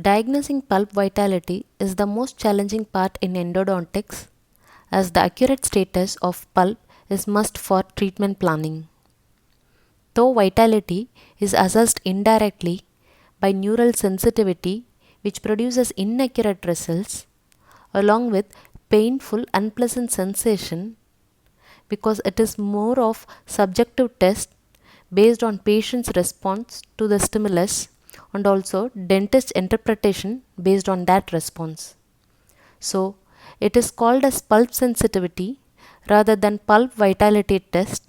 Diagnosing pulp vitality is the most challenging part in endodontics, as the accurate status of pulp is must for treatment planning. Though vitality is assessed indirectly by neural sensitivity, which produces inaccurate results, along with painful, unpleasant sensation, because it is more of subjective test based on patient's response to the stimulus and also dentist interpretation based on that response. So, it is called as pulp sensitivity rather than pulp vitality test.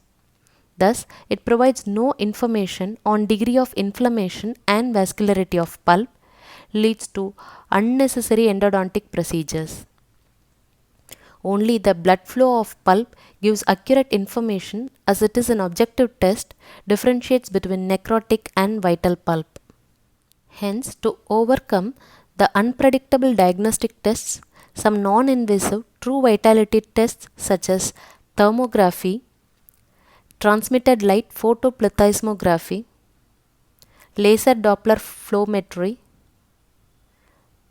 Thus, it provides no information on degree of inflammation and vascularity of pulp, leads to unnecessary endodontic procedures. Only the blood flow of pulp gives accurate information, as it is an objective test, differentiates between necrotic and vital pulp. Hence, to overcome the unpredictable diagnostic tests, some non-invasive true vitality tests such as thermography, transmitted light photoplethysmography, laser Doppler flowmetry,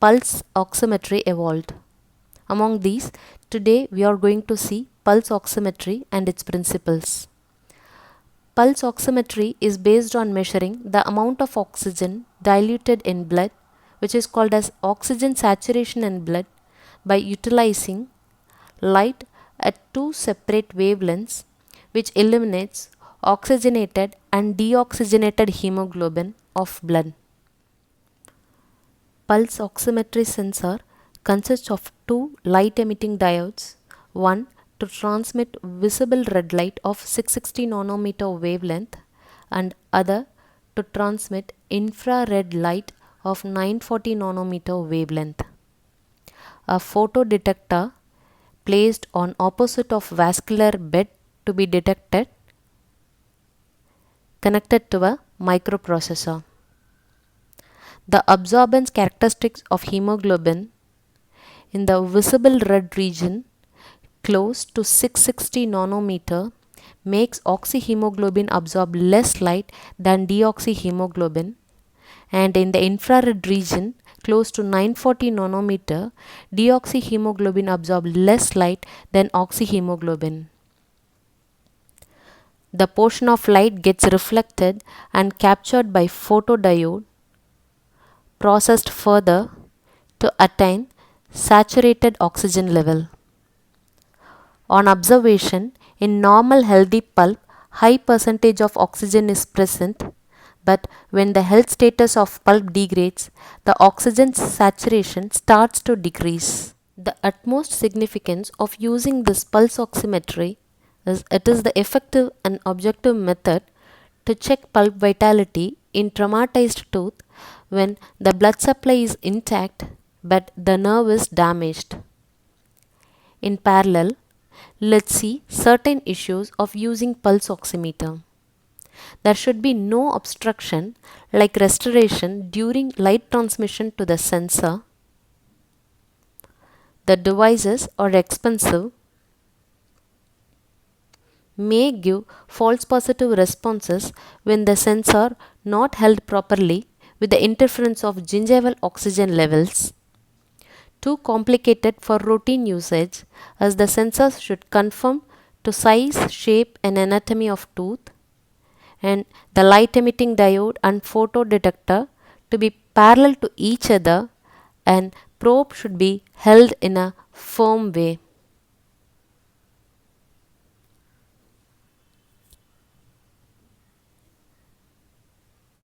pulse oximetry evolved. Among these, today we are going to see pulse oximetry and its principles. Pulse oximetry is based on measuring the amount of oxygen diluted in blood, which is called as oxygen saturation in blood, by utilizing light at two separate wavelengths, which eliminates oxygenated and deoxygenated hemoglobin of blood. Pulse oximetry sensor consists of two light emitting diodes, one to transmit visible red light of 660 nanometer wavelength and other to transmit infrared light of 940 nanometer wavelength. A photodetector placed on opposite of vascular bed to be detected, connected to a microprocessor. The absorbance characteristics of hemoglobin in the visible red region close to 660 nanometer makes oxyhemoglobin absorb less light than deoxyhemoglobin, and in the infrared region close to 940 nanometer, deoxyhemoglobin absorb less light than oxyhemoglobin. The portion of light gets reflected and captured by photodiode, processed further to attain saturated oxygen level. On observation, in normal healthy pulp, high percentage of oxygen is present, but when the health status of pulp degrades, the oxygen saturation starts to decrease. The utmost significance of using this pulse oximetry is it is the effective and objective method to check pulp vitality in traumatized tooth when the blood supply is intact but the nerve is damaged. In parallel, let's see certain issues of using pulse oximeter. There should be no obstruction like restoration during light transmission to the sensor. The devices are expensive, may give false positive responses when the sensor not held properly with the interference of gingival oxygen levels. Too complicated for routine usage, as the sensors should conform to size, shape and anatomy of tooth, and the light emitting diode and photodetector to be parallel to each other, and probe should be held in a firm way.